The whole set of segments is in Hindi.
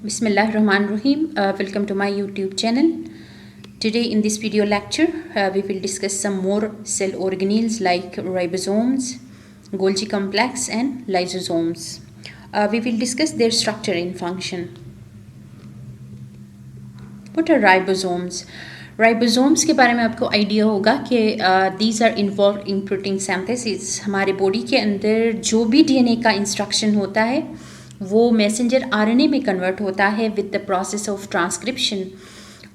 Bismillahirrahmanirrahim. Welcome to my YouTube channel. Today in this video lecture, we will discuss some more cell organelles like ribosomes, Golgi complex and lysosomes. We will discuss their structure and function. What are ribosomes? Ribosomes के बारे में आपको आइडिया होगा कि these are involved in protein synthesis. हमारे बॉडी के अंदर जो भी डीएनए का इंस्ट्रक्शन होता है वो मैसेंजर आरएनए में कन्वर्ट होता है with the process of transcription,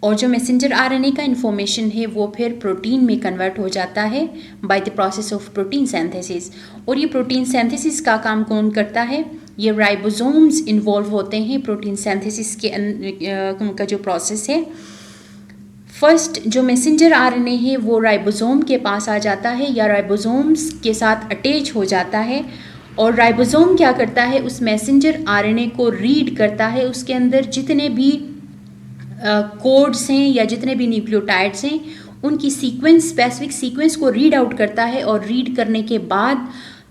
और जो मैसेंजर आरएनए का इन्फॉर्मेशन है वो फिर प्रोटीन में कन्वर्ट हो जाता है by the process of protein synthesis. और ये प्रोटीन सिंथेसिस का काम कौन करता है? ये राइबोसोम्स इन्वॉल्व होते हैं प्रोटीन सिंथेसिस के का जो प्रोसेस है। फर्स्ट जो मैसेंजर आरएनए है वो राइबोसोम के पास आ जाता है या राइबोसोम्स के साथ अटैच हो जाता है, और राइबोसोम क्या करता है? उस मैसेंजर आरएनए को रीड करता है। उसके अंदर जितने भी कोड्स हैं या जितने भी न्यूक्लियोटाइड्स हैं उनकी सीक्वेंस, स्पेसिफिक सीक्वेंस को रीड आउट करता है, और रीड करने के बाद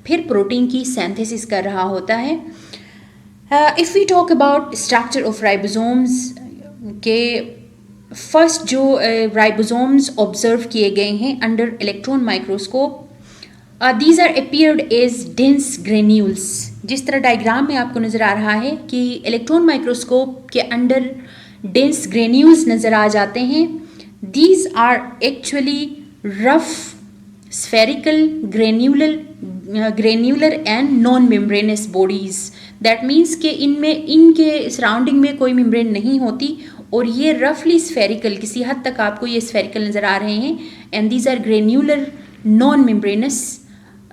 फिर प्रोटीन की सिंथेसिस कर रहा होता है। If we talk about structure of ribosomes के फर्स्ट जो राइबोसोम्स ऑब्जर्व किए गए हैं under electron microscope, these are appeared as dense granules। जिस तरह डायग्राम में आपको नज़र आ रहा है कि इलेक्ट्रॉन माइक्रोस्कोप के अंदर डेंस ग्रेन्यूल्स नज़र आ जाते हैं। these are actually rough spherical granular and non membranous bodies। that means कि इनमें इनके सराउंडिंग में कोई मेम्ब्रेन नहीं होती, और ये रफली स्फेरिकल, किसी हद तक आपको ये स्फेरिकल नज़र आ रहे हैं। And these are granular non membranous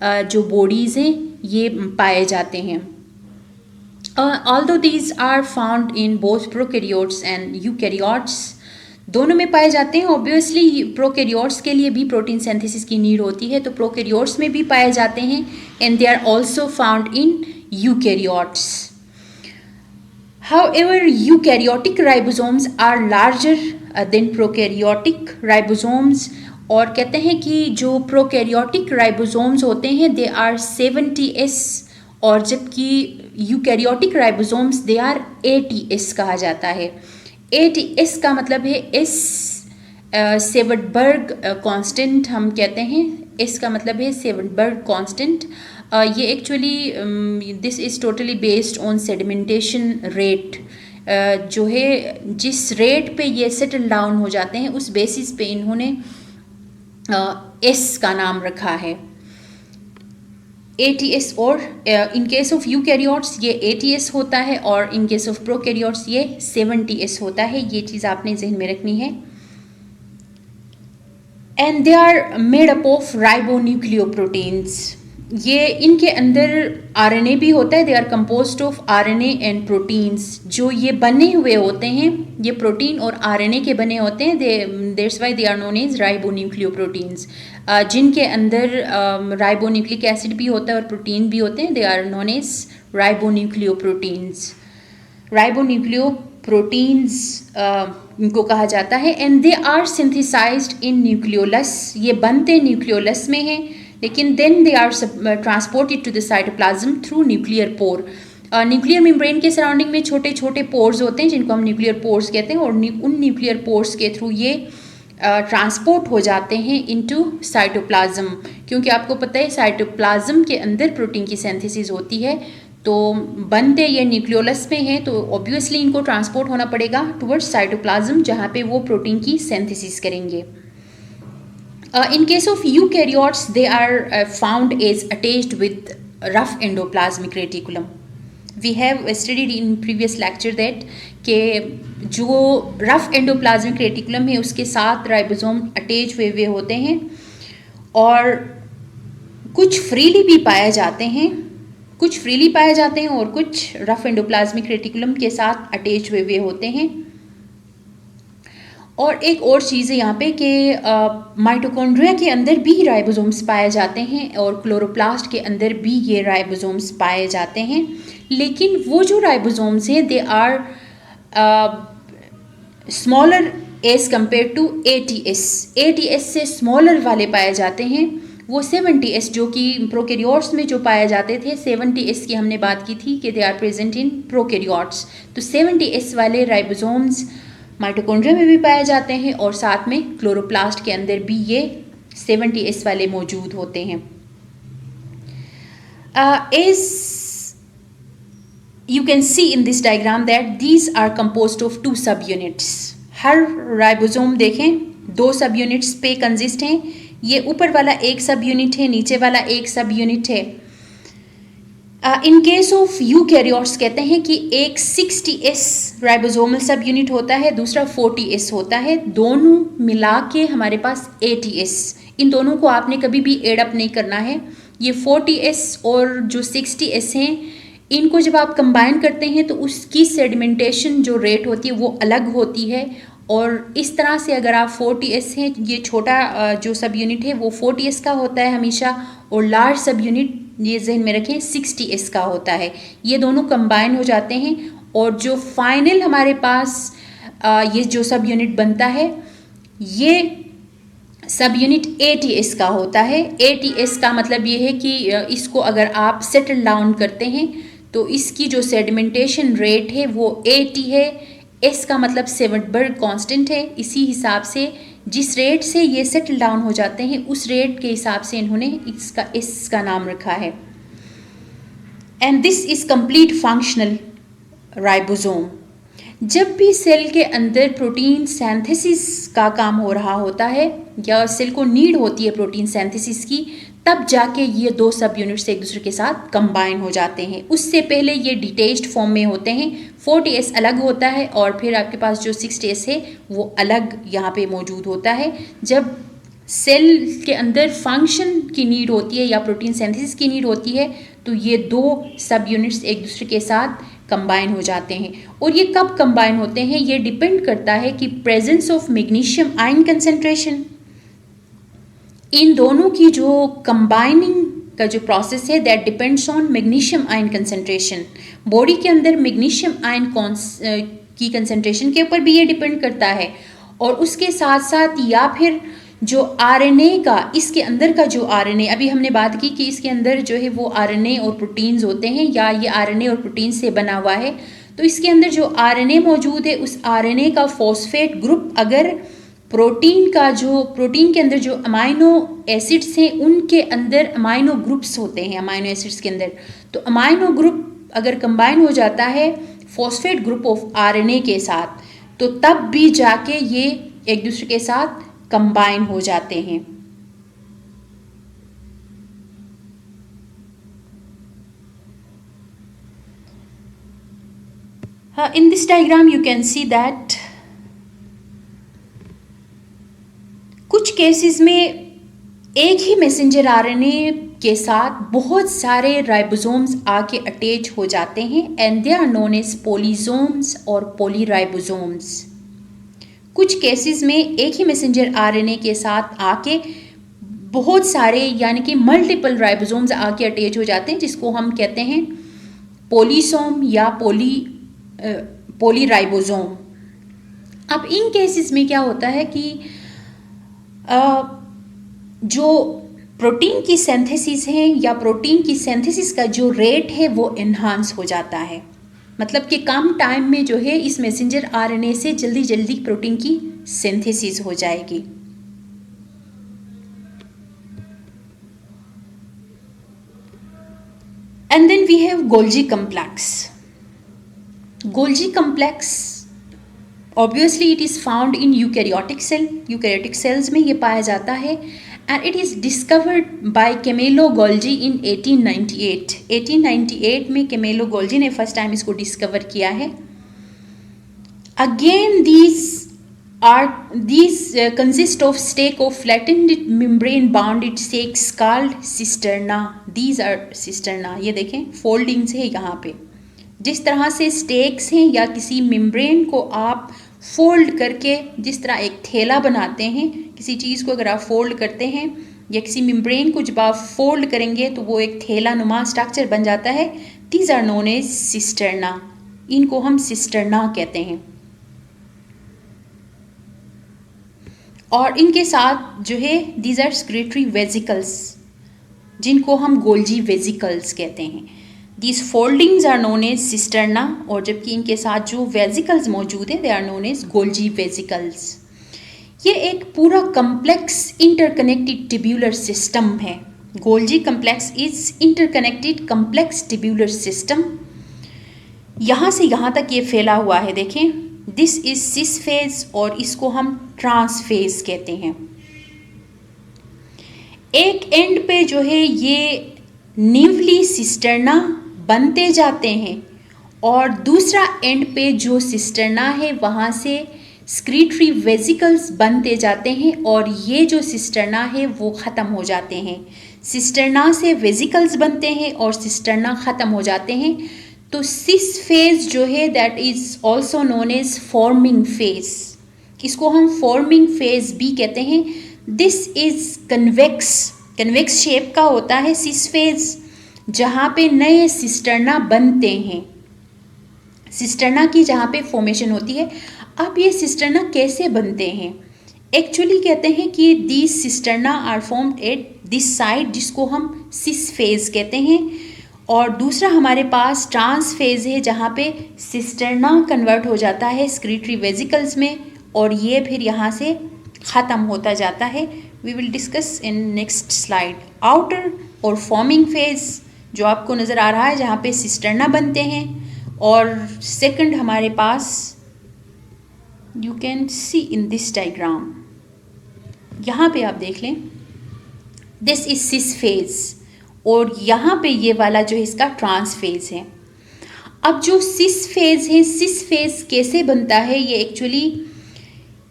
जो बॉडीज़ हैं ये पाए जाते हैं। Although these are found in both prokaryotes and eukaryotes, दोनों में पाए जाते हैं। ऑब्वियसली प्रोकैरियोट्स के लिए भी प्रोटीन सिंथेसिस की नीड होती है, तो प्रोकैरियोट्स में भी पाए जाते हैं, and they are also found in eukaryotes. However, eukaryotic ribosomes are larger than prokaryotic ribosomes, और कहते हैं कि जो प्रोकैरियोटिक राइबोसोम्स होते हैं दे आर 70S, और जबकि eukaryotic ribosomes they are 80S कहा जाता है। 80S का मतलब है एस सेवनबर्ग कांस्टेंट हम कहते हैं। एस का मतलब है सेवनबर्ग कांस्टेंट। ये actually this is totally based on sedimentation rate, जो है जिस रेट पे ये सेटल डाउन हो जाते हैं उस बेसिस पे इन्होंने एस का नाम रखा है 80S। और इन केस ऑफ यूकैरियोट्स ये 80S होता है, और इन केस ऑफ प्रोकैरियोट्स ये 70S होता है। ये चीज़ आपने जहन में रखनी है। And they are made up of ribonucleoproteins. ये इनके अंदर आरएनए भी होता है। They are composed of RNA and proteins. जो ये बने हुए होते हैं ये प्रोटीन और आरएनए के बने होते हैं। That's why they are known as ribonucleoproteins. जिनके अंदर राइबोन्यूक्लिक एसिड भी होता है और प्रोटीन भी होते हैं, they are known as ribonucleoproteins. Ribonucleoproteins इनको कहा जाता है। And they are synthesised in nucleolus. ये बनते न्यूक्लियोलस में हैं, लेकिन then they are transported to the cytoplasm through nuclear pore. Nuclear membrane के सराउंडिंग में छोटे छोटे पोर्स होते हैं जिनको हम न्यूक्लियर पोर्स कहते हैं, और उन न्यूक्लियर पोर्स के थ्रू ये ट्रांसपोर्ट हो जाते हैं इनटू साइटोप्लाज्म। क्योंकि आपको पता है साइटोप्लाज्म के अंदर प्रोटीन की सिंथेसिस होती है, तो बनते ये न्यूक्लियोलस में हैं, तो ऑब्वियसली इनको ट्रांसपोर्ट होना पड़ेगा टुवर्ड्स साइटोप्लाज्म जहाँ पे वो प्रोटीन की सिंथेसिस करेंगे। In case of eukaryotes, they are found as attached with rough endoplasmic reticulum. We have studied in previous lecture that कि जो rough endoplasmic reticulum है उसके साथ राइबोसोम अटैच हुए होते हैं, और कुछ फ्रीली भी पाए जाते हैं, और कुछ रफ एंडोप्लाज्मिक रेटिकुलम के साथ अटैच हुए होते हैं। और एक और चीज़ है यहाँ पे कि माइटोकॉन्ड्रिया के अंदर भी राइबोसोम्स पाए जाते हैं, और क्लोरोप्लास्ट के अंदर भी ये राइबोसोम्स पाए जाते हैं। लेकिन वो जो राइबोसोम्स हैं they are smaller as compare to 80S। 80S से स्मॉलर वाले पाए जाते हैं, वो 70S जो कि प्रोकैरियोट्स में जो पाए जाते थे, 70S की हमने बात की थी कि they are present in prokaryotes. तो 70S वाले राइबोसोम्स माइटोकॉन्ड्रिया में भी पाए जाते हैं और साथ में क्लोरोप्लास्ट के अंदर भी ये 70S वाले मौजूद होते हैं। As you can see in this diagram that these are composed of 2 subunits। Her ribosome देखें 2 सबयूनिट्स पे कंसिस्ट हैं। ये ऊपर वाला एक सब यूनिट है, नीचे वाला एक सब यूनिट है। इन केस ऑफ यूकैरियोट्स कहते हैं कि एक 60S राइबोसोमल सब यूनिट होता है, दूसरा 40S होता है, दोनों मिला के हमारे पास 80S। इन दोनों को आपने कभी भी एड अप नहीं करना है। ये 40S और जो 60S हैं, इनको जब आप कंबाइन करते हैं तो उसकी सेडिमेंटेशन जो रेट होती है वो अलग होती है। और इस तरह से अगर आप 40S हैं, ये छोटा जो सब यूनिट है वो 40S का होता है हमेशा, और लार्ज सब यूनिट ये जहन में रखें 60S का होता है। ये दोनों कंबाइन हो जाते हैं और जो फाइनल हमारे पास ये जो सब यूनिट बनता है ये सब यूनिट 80S का होता है। 80S का मतलब ये है कि इसको अगर आप सेटल डाउन करते हैं तो इसकी जो सेडिमेंटेशन रेट है वो 80 है। एस का मतलब सेवनबर्ग कांस्टेंट है। इसी हिसाब से जिस रेट से ये सेटल डाउन हो जाते हैं उस रेट के हिसाब से इन्होंने इसका एस का नाम रखा है। And this is complete functional ribosome. जब भी सेल के अंदर प्रोटीन सिंथेसिस का काम हो रहा होता है या सेल को नीड होती है प्रोटीन सिंथेसिस की, तब जाके ये 2 सब यूनिट्स एक दूसरे के साथ कंबाइन हो जाते हैं। उससे पहले ये डिटेच्ड फॉर्म में होते हैं। 40S अलग होता है और फिर आपके पास जो 60S है वो अलग यहाँ पे मौजूद होता है। जब सेल के अंदर फंक्शन की नीड होती है या प्रोटीन सिंथेसिस की नीड होती है तो ये 2 सब यूनिट्स एक दूसरे के साथ कंबाइन हो जाते हैं। और ये कब कंबाइन होते हैं ये डिपेंड करता है कि presence of magnesium ion concentration. इन दोनों की जो कंबाइनिंग का जो प्रोसेस है that depends on magnesium ion concentration. Body के अंदर मैग्नीशियम आयन की कंसेंट्रेशन के ऊपर भी ये डिपेंड करता है। और उसके साथ साथ या फिर जो आरएनए का, इसके अंदर का जो आरएनए, अभी हमने बात की कि इसके अंदर जो है वो आरएनए और प्रोटीन्स होते हैं या ये आरएनए और प्रोटीन से बना हुआ है। तो इसके अंदर जो आरएनए मौजूद है उस आरएनए का फॉस्फेट ग्रुप अगर प्रोटीन के अंदर जो अमाइनो एसिड्स हैं उनके अंदर अमाइनो ग्रुप्स होते हैं अमाइनो एसिड्स के अंदर, तो अमाइनो ग्रुप अगर कंबाइन हो जाता है फॉस्फेट ग्रुप ऑफ आरएनए के साथ तो तब भी जाके ये एक दूसरे के साथ कंबाइन हो जाते हैं। In this diagram you can see that कुछ केसेस में एक ही मैसेंजर आरएनए के साथ बहुत सारे राइबोसोम्स आके अटैच हो जाते हैं and they are known as polysomes और पॉलीराइबोसोम्स। कुछ केसेस में एक ही मैसेंजर आरएनए के साथ आके बहुत सारे यानी कि मल्टीपल राइबोसोम्स आके अटैच हो जाते हैं जिसको हम कहते हैं पॉलीसोम या पॉलीराइबोसोम। अब इन केसेस में क्या होता है कि जो प्रोटीन की सिंथेसिस है या प्रोटीन की सिंथेसिस का जो रेट है वो एनहांस हो जाता है। मतलब कि कम टाइम में जो है इस मैसेंजर आरएनए से जल्दी जल्दी प्रोटीन की सिंथेसिस हो जाएगी। And then we have Golgi complex. Golgi complex obviously it is found in eukaryotic cell. Eukaryotic cells में ये पाया जाता है and it is discovered by Camillo Golgi in 1898। 1898 में कैमेलो गोल्जी ने फर्स्ट टाइम इसको डिस्कवर किया है। Again these consist of stack of flattened membrane bounded sacs called cisterna. These are cisterna। ये देखें फोल्डिंग्स है यहाँ पे। जिस तरह से स्टेक्स हैं या किसी मेम्ब्रेन को आप फोल्ड करके जिस तरह एक थैला बनाते हैं, किसी चीज़ को अगर आप फोल्ड करते हैं या किसी मेम्ब्रेन को जब आप फोल्ड करेंगे तो वो एक थैला नुमा स्ट्रक्चर बन जाता है। These are known as cisternae. इनको हम सिस्टर्ना कहते हैं। और इनके साथ जो है दीज आर सेक्रेटरी वेसिकल्स। जिनको हम गोल्जी वेजिकल्स कहते हैं। These foldings are known as cisternae, और जबकि इनके साथ जो वेजिकल्स मौजूद हैं they are known as Golgi vesicles. ये एक पूरा कम्प्लेक्स इंटरकनेक्टेड टिब्यूलर सिस्टम है। Golgi complex is interconnected complex tubular system. यहाँ से यहाँ तक ये फैला हुआ है, देखें, दिस इज सिस फेज और इसको हम ट्रांस फेज कहते हैं। एक एंड पे जो है ये निवली सिस्टर्ना बनते जाते हैं और दूसरा एंड पे जो सिस्टर्ना है वहाँ से स्क्रीटरी वेजिकल्स बनते जाते हैं और ये जो सिस्टर्ना है वो ख़त्म हो जाते हैं। सिस्टर्ना से वेजिकल्स बनते हैं और सिस्टर्ना ख़त्म हो जाते हैं। तो सिस फेज जो है that is also known as forming phase, इसको हम फॉर्मिंग फेज भी कहते हैं। दिस इज़ कन्वेक्स शेप का होता है सिस फेज, जहाँ पे नए सिस्टर्ना बनते हैं, सिस्टर्ना की जहाँ पे फॉर्मेशन होती है। अब ये सिस्टर्ना कैसे बनते हैं? एक्चुअली कहते हैं कि these cisternae are formed at this side, जिसको हम सिस फेज कहते हैं, और दूसरा हमारे पास ट्रांस फेज है जहाँ पे सिस्टर्ना कन्वर्ट हो जाता है स्क्रीटरी वेजिकल्स में और ये फिर यहाँ से ख़त्म होता जाता है। We will discuss in next slide. Outer और फॉर्मिंग फेज जो आपको नज़र आ रहा है जहाँ पे सिस्टर्ना बनते हैं, और सेकंड हमारे पास you can see in this diagram, यहाँ पे आप देख लें, दिस इज सिस फेज और यहाँ पे ये वाला जो है इसका ट्रांस फेज है। अब जो सिस फेज है, सिस फेज कैसे बनता है? ये एक्चुअली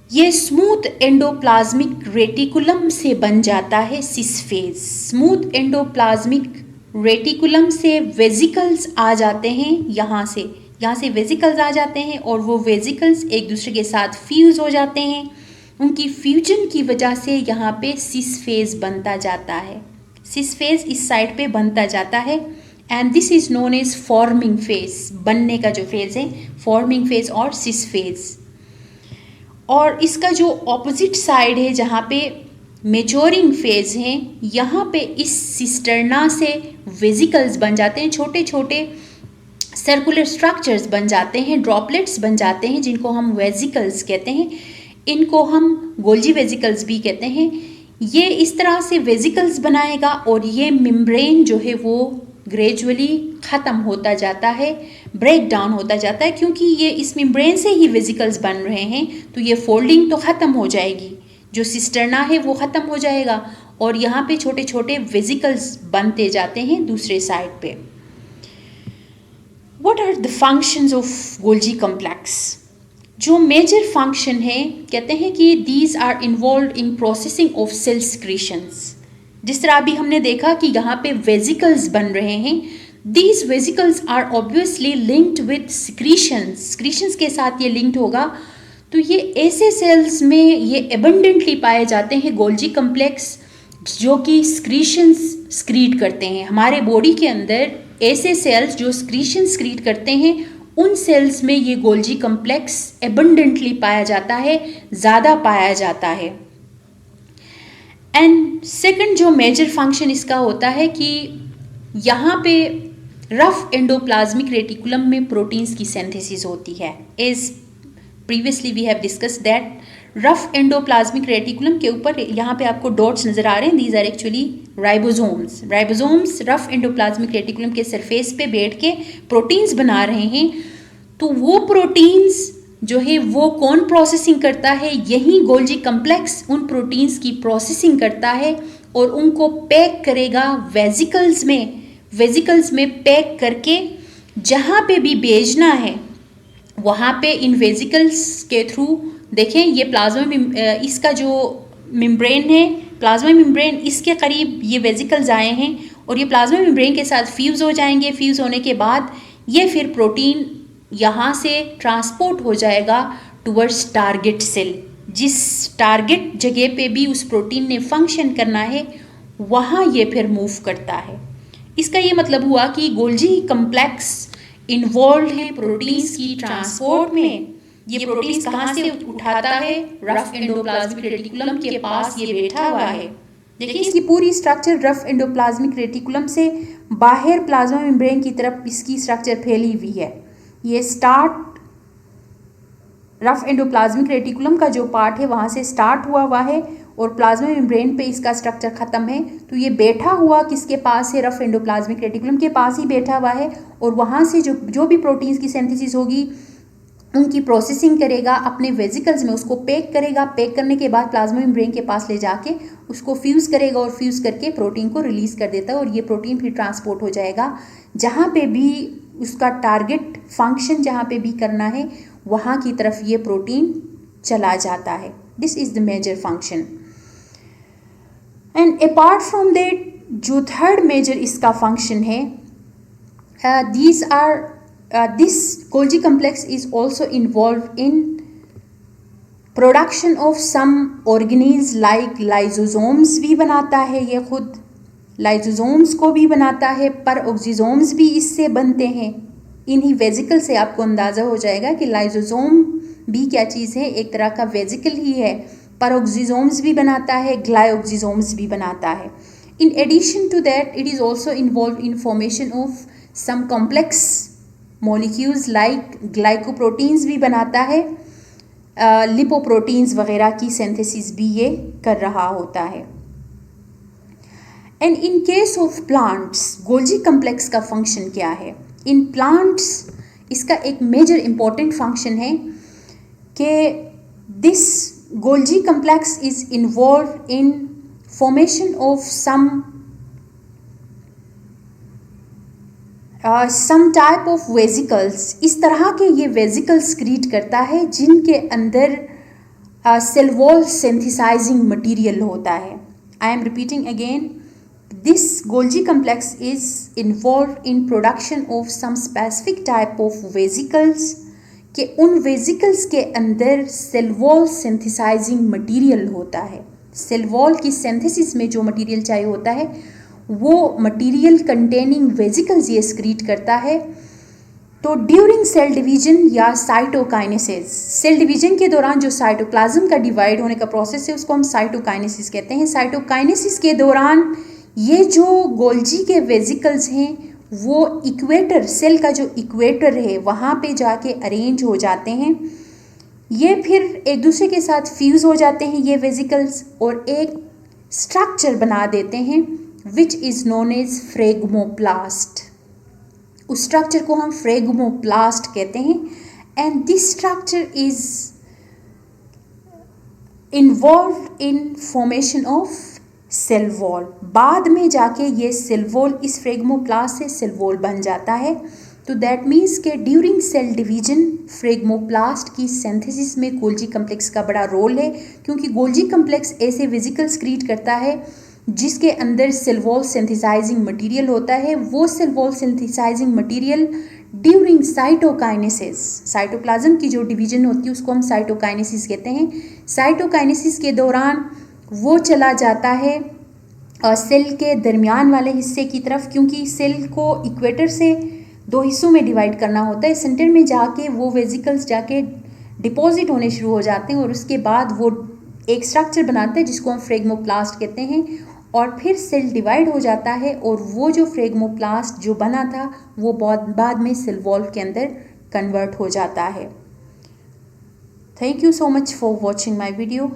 ये स्मूथ एंडोप्लाज्मिक रेटिकुलम से बन जाता है सिस फेज। स्मूथ एंडोप्लाज्मिक रेटिकुलम से वेजिकल्स आ जाते हैं, यहाँ से वेजिकल्स आ जाते हैं और वो वेजिकल्स एक दूसरे के साथ फ्यूज़ हो जाते हैं। उनकी फ्यूजन की वजह से यहाँ पे सिस फेज बनता जाता है। सिस फेज इस साइड पे बनता जाता है and this is known as forming phase. बनने का जो फेज है फॉर्मिंग फेज और सिस फेज। और इसका जो ऑपोजिट साइड है जहाँ पे मेच्योरिंग फेज है, यहाँ पे इस सिस्टर्ना से वेजिकल्स बन जाते हैं, छोटे छोटे सर्कुलर स्ट्रक्चर्स बन जाते हैं, ड्रॉपलेट्स बन जाते हैं जिनको हम वेजिकल्स कहते हैं। इनको हम गोल्जी वेजिकल्स भी कहते हैं। ये इस तरह से वेजिकल्स बनाएगा और ये मेम्ब्रेन जो है वो ग्रेजुअली ख़त्म होता जाता है, ब्रेक डाउन होता जाता है, क्योंकि ये इस मेम्ब्रेन से ही वेजिकल्स बन रहे हैं तो ये फोल्डिंग तो ख़त्म हो जाएगी, जो सिस्टर्ना है वो ख़त्म हो जाएगा और यहाँ पे छोटे छोटे वेजिकल्स बनते जाते हैं दूसरे साइड पे। What are the functions of Golgi complex? जो मेजर फंक्शन है, कहते हैं कि these are involve in processing of cell secretions. जिस तरह अभी हमने देखा कि यहाँ पे वेजिकल्स बन रहे हैं, these vesicles are obviously linked with secretions के साथ ये लिंक्ड होगा। तो ये ऐसे सेल्स में ये एबंडेंटली पाए जाते हैं गोल्जी कॉम्प्लेक्स जो कि सिक्रीशंस स्क्रीट करते हैं। हमारे बॉडी के अंदर ऐसे सेल्स जो सिक्रीशन स्क्रीट करते हैं, उन सेल्स में ये गोल्जी कॉम्प्लेक्स एबंडेंटली पाया जाता है, ज़्यादा पाया जाता है। एंड सेकंड जो मेजर फंक्शन इसका होता है कि यहाँ पे रफ एंडोप्लाज्मिक रेटिकुलम में प्रोटीन्स की सिंथेसिस होती है। As previously we have discuss that rough endoplasmic reticulum के ऊपर यहाँ पे आपको डॉट्स नज़र आ रहे हैं, these are actually ribosomes. Ribosomes rough endoplasmic reticulum के सरफेस पे बैठ के प्रोटीन्स बना रहे हैं। तो वो प्रोटीन्स जो है वो कौन प्रोसेसिंग करता है? यही गोल्जी कॉम्प्लेक्स उन प्रोटीन्स की प्रोसेसिंग करता है और उनको पैक करेगा वेजिकल्स में पैक करके जहाँ पे भी भेजना है वहाँ पे इन वेजिकल्स के थ्रू, देखें ये प्लाज्मा इसका जो मेम्ब्रेन है, प्लाज्मा मेम्ब्रेन, इसके करीब ये वेजिकल्स आए हैं और ये प्लाज्मा मेम्ब्रेन के साथ फ्यूज़ हो जाएंगे। फ्यूज़ होने के बाद ये फिर प्रोटीन यहाँ से ट्रांसपोर्ट हो जाएगा टुवर्ड्स टारगेट सेल। जिस टारगेट जगह पे भी उस प्रोटीन ने फंक्शन करना है वहाँ ये फिर मूव करता है। इसका ये मतलब हुआ कि गोल्जी कॉम्प्लेक्स इन्वॉल्व है प्रोटीन्स की ट्रांसपोर्ट में। ये प्रोटीन्स कहाँ से उठाता है? रफ एंडोप्लाज्मिक रेटिकुलम के पास ये बैठा हुआ है, देखिए इसकी पूरी स्ट्रक्चर रफ एंडोप्लाज्मिक रेटिकुलम से बाहर प्लाज्मा मेम्ब्रेन की तरफ इसकी स्ट्रक्चर फैली हुई है। ये स्टार्ट रफ एंडोप्लाज्मिक रेटिकुलम का जो पार्ट है वहाँ से स्टार्ट हुआ है और प्लाज्मा मेम्ब्रेन पे इसका स्ट्रक्चर ख़त्म है। तो ये बैठा हुआ किसके पास है? रफ एंडोप्लाज्मिक रेटिकुलम के पास ही बैठा हुआ है और वहाँ से जो भी प्रोटीन्स की सिंथेसिस होगी उनकी प्रोसेसिंग करेगा, अपने वेजिकल्स में उसको पैक करेगा। पैक करने के बाद प्लाज्मा मेम्ब्रेन के पास ले जाके उसको फ्यूज़ करेगा और फ्यूज़ करके प्रोटीन को रिलीज़ कर देता है और ये प्रोटीन फिर ट्रांसपोर्ट हो जाएगा जहाँ पे भी उसका टारगेट फंक्शन जहाँ पे भी करना है वहाँ की तरफ ये प्रोटीन चला जाता है। This is the major function. And apart from that जो थर्ड मेजर इसका फंक्शन है, this Golgi complex is also involved in production of some organelles like lysosomes भी बनाता है, ये खुद lysosomes को भी बनाता है, peroxisomes भी इससे बनते हैं। इन्हीं वेजिकल से आपको अंदाज़ा हो जाएगा कि लाइजोसोम भी क्या चीज़ है, एक तरह का वेजिकल ही है। peroxisomes भी बनाता है, ग्लाइओक्सिसोम्स भी बनाता है। In addition to that, it is also involved in formation of some complex molecules like glycoproteins भी बनाता है, लिपोप्रोटीन्स वगैरह की सिंथेसिस भी ये कर रहा होता है। And in case of plants Golgi complex का फंक्शन क्या है? इन प्लांट्स इसका एक मेजर इम्पॉर्टेंट फंक्शन है कि this Golgi complex is involve in formation of some type of vesicles. इस तरह के ये वेजिकल्स क्रिएट करता है जिनके अंदर सेल वॉल सिंथेसाइजिंग मटेरियल होता है। I am repeating again, this Golgi complex is involve in production of some specific type of vesicles कि उन वेजिकल्स के अंदर सेल वॉल सिंथेसाइजिंग मटेरियल होता है। सेल वॉल की सिंथेसिस में जो मटेरियल चाहिए होता है वो मटेरियल कंटेनिंग वेजिकल्स ये एक्सक्रीट करता है। तो ड्यूरिंग सेल डिवीजन या साइटोकाइनेसिस, सेल डिवीजन के दौरान जो साइटोप्लाज्म का डिवाइड होने का प्रोसेस है उसको हम साइटोकाइनेसिस कहते हैं। साइटोकाइनेसिस के दौरान ये जो गोल्जी के वेजिकल्स हैं वो इक्वेटर, सेल का जो इक्वेटर है वहाँ पे जाके अरेंज हो जाते हैं। ये फिर एक दूसरे के साथ फ्यूज़ हो जाते हैं ये वेजिकल्स और एक स्ट्रक्चर बना देते हैं which is known as फ्रेगमोप्लास्ट। उस स्ट्रक्चर को हम फ्रेगमोप्लास्ट कहते हैं। And this structure is involve in formation of cell wall. बाद में जाके ये सेल वॉल इस फ्रेगमोप्लास्ट से सेल वॉल बन जाता है। तो दैट मीन्स के ड्यूरिंग सेल डिवीजन फ्रेगमोप्लास्ट की सिंथेसिस में गोल्जी कम्प्लेक्स का बड़ा रोल है, क्योंकि गोल्जी कम्प्लेक्स ऐसे वेजिकल्स क्रिएट करता है जिसके अंदर सेल वॉल सिंथेसाइजिंग मटेरियल होता है। वो cell wall synthesising material during cytokinesis, cytoplasm की जो डिवीजन होती है उसको हम साइटोकाइनेसिस कहते हैं। साइटोकाइनेसिस के दौरान वो चला जाता है सेल के दरमियान वाले हिस्से की तरफ, क्योंकि सेल को इक्वेटर से दो हिस्सों में डिवाइड करना होता है। सेंटर में जाके वो वेजिकल्स जाके डिपॉजिट होने शुरू हो जाते हैं और उसके बाद वो एक स्ट्रक्चर बनाते हैं जिसको हम फ्रेगमोप्लास्ट कहते हैं और फिर सेल डिवाइड हो जाता है और वो जो फ्रेगमोप्लास्ट जो बना था वो बाद में सेल वॉल के अंदर कन्वर्ट हो जाता है। Thank you so much for watching my video.